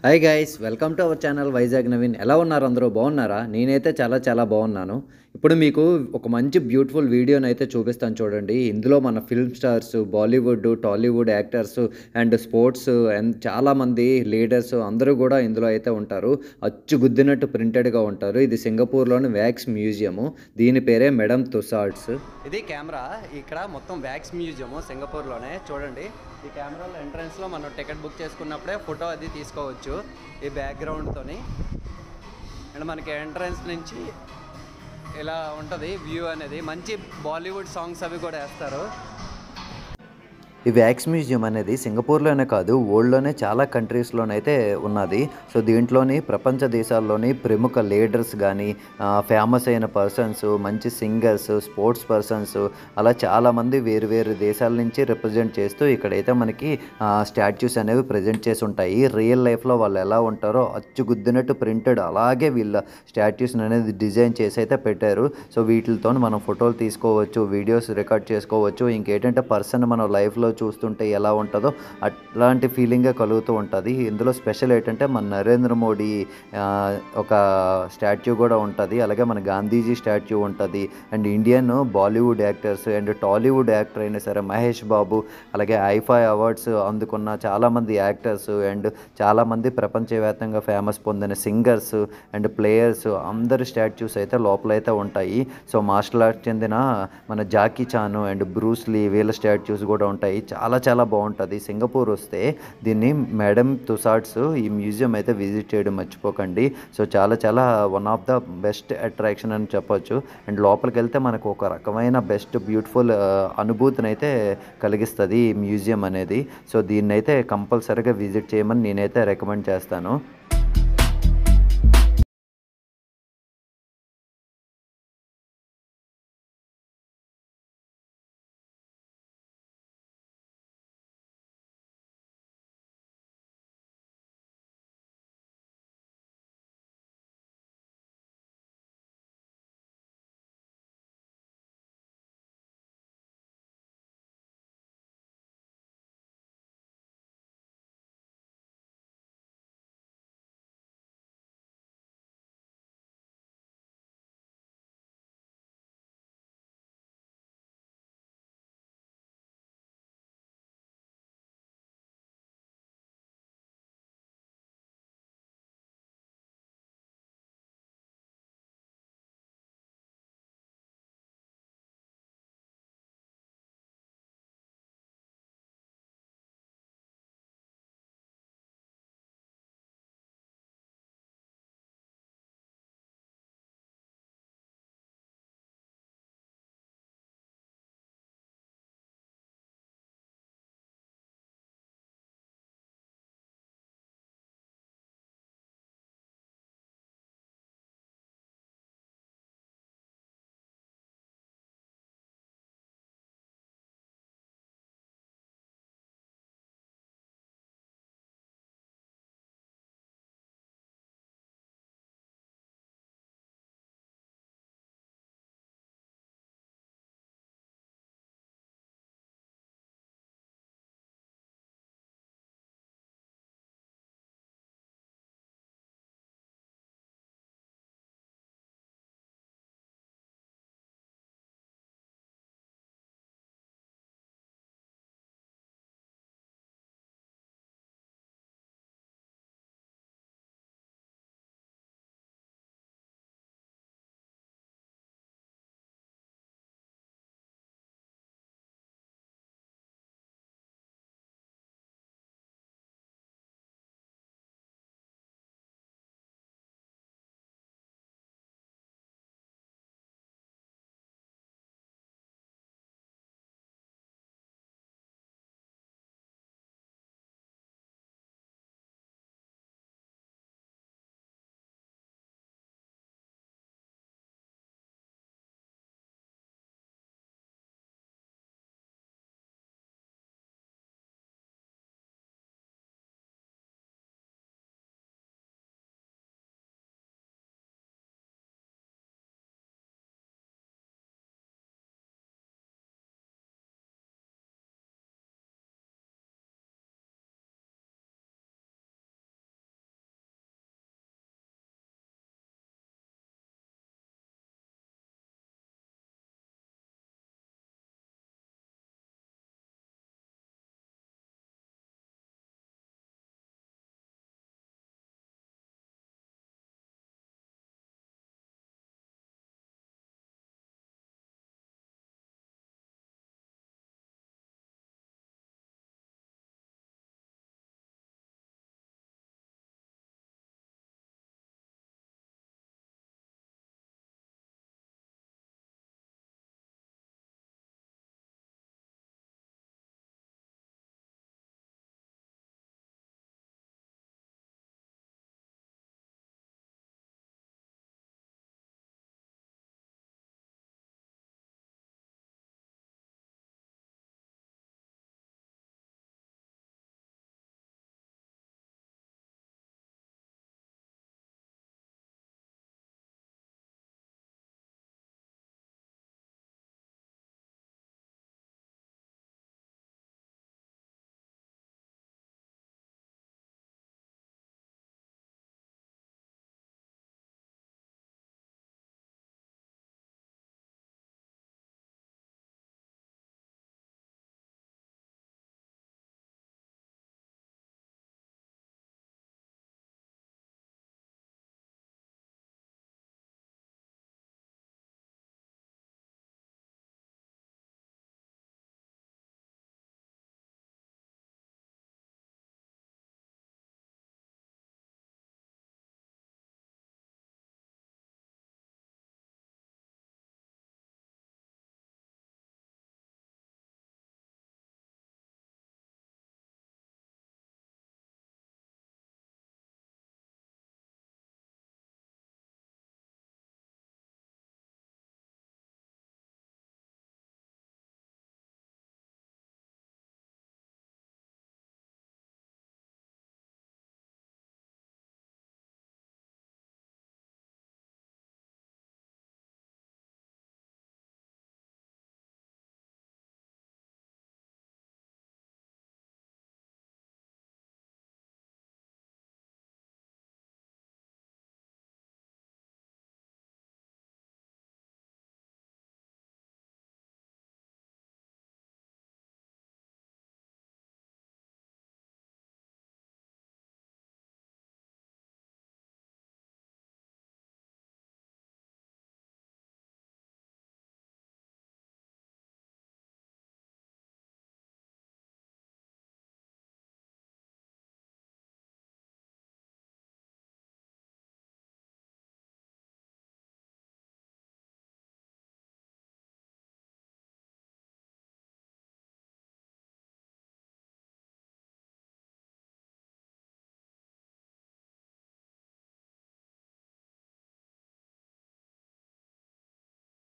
Hi guys welcome to our channel Vizag Naveen. ఎలా ఉన్నారు అందరూ? బాగున్నారా? నేనైతే చాలా బాగున్నాను. ఇప్పుడు మీకు ఒక మంచి బ్యూటిఫుల్ వీడియోని అయితే చూపిస్తాను చూడండి. ఇందులో మన film stars, Bollywood, Tollywood actors and sports and చాలామంది లీడర్స్ అందరూ కూడా ఇందులో అయితే ఉంటారు. అచ్చుగుద్దినట్టు ప్రింటెడ్గా ఉంటారు. ఇది సింగపూర్లోని వ్యాక్స్ మ్యూజియము. దీని పేరే మేడమ్ తుసాడ్స్. ఇది కెమెరా. ఇక్కడ మొత్తం వ్యాక్స్ మ్యూజియము సింగపూర్లోనే. చూడండి, ఈ కెమెరాలో ఎంట్రన్స్లో మనం టికెట్ బుక్ చేసుకున్నప్పుడే ఫోటో అది తీసుకోవచ్చు ఈ బ్యాక్గ్రౌండ్తోని. అండ్ మనకి ఎంట్రన్స్ నుంచి ఇలా ఉంటుంది వ్యూ అనేది. మంచి బాలీవుడ్ సాంగ్స్ అవి కూడా వేస్తారు. ఈ వ్యాక్స్ మ్యూజియం అనేది సింగపూర్లోనే కాదు, వరల్డ్లోనే చాలా కంట్రీస్లోనైతే ఉన్నది. సో దీంట్లోని ప్రపంచ దేశాల్లోని ప్రముఖ లీడర్స్ కానీ, ఫేమస్ అయిన పర్సన్స్, మంచి సింగర్స్, స్పోర్ట్స్ పర్సన్స్, అలా చాలామంది వేరు దేశాల నుంచి రిప్రజెంట్ చేస్తూ ఇక్కడైతే మనకి స్టాచ్యూస్ అనేవి ప్రజెంట్ చేసి ఉంటాయి. రియల్ లైఫ్లో వాళ్ళు ఎలా ఉంటారో అచ్చుగుద్దినట్టు ప్రింటెడ్ అలాగే వీళ్ళ స్టాచ్యూస్ అనేది డిజైన్ చేసి అయితే పెట్టారు. సో వీటితో మనం ఫోటోలు తీసుకోవచ్చు, వీడియోస్ రికార్డ్ చేసుకోవచ్చు. ఇంకేంటంటే పర్సన్ మన లైఫ్లో చూస్తుంటే ఎలా ఉంటుందో అట్లాంటి ఫీలింగే కలుగుతూ ఉంటుంది. ఇందులో స్పెషల్ ఏంటంటే మన నరేంద్ర మోడీ ఒక స్టాచ్యూ కూడా ఉంటుంది. అలాగే మన గాంధీజీ స్టాచ్యూ ఉంటుంది. And Indian Bollywood actors and Tollywood actor అయినా సరే మహేష్ బాబు, అలాగే ఐఫా అవార్డ్స్ అందుకున్న చాలామంది యాక్టర్స్ అండ్ చాలామంది ప్రపంచవ్యాప్తంగా ఫేమస్ పొందిన సింగర్స్ అండ్ ప్లేయర్స్ అందరి స్టాచ్యూస్ అయితే లోపలైతే ఉంటాయి. సో మార్షల్ ఆర్ట్స్ చెందిన మన Jackie Chan and Bruce Lee వీళ్ళ స్టాచ్యూస్ కూడా ఉంటాయి. చాలా బాగుంటుంది. సింగపూర్ వస్తే దీన్ని మేడమ్ తుసాడ్స్ ఈ మ్యూజియం అయితే విజిట్ చేయడం మర్చిపోకండి. సో చాలా one of the best attraction అని చెప్పొచ్చు. అండ్ లోపలికి వెళ్తే మనకు ఒక రకమైన బెస్ట్ బ్యూటిఫుల్ అనుభూతిని అయితే కలిగిస్తుంది ఈ మ్యూజియం అనేది. సో దీన్ని అయితే కంపల్సరీగా విజిట్ చేయమని నేనైతే రికమెండ్ చేస్తాను.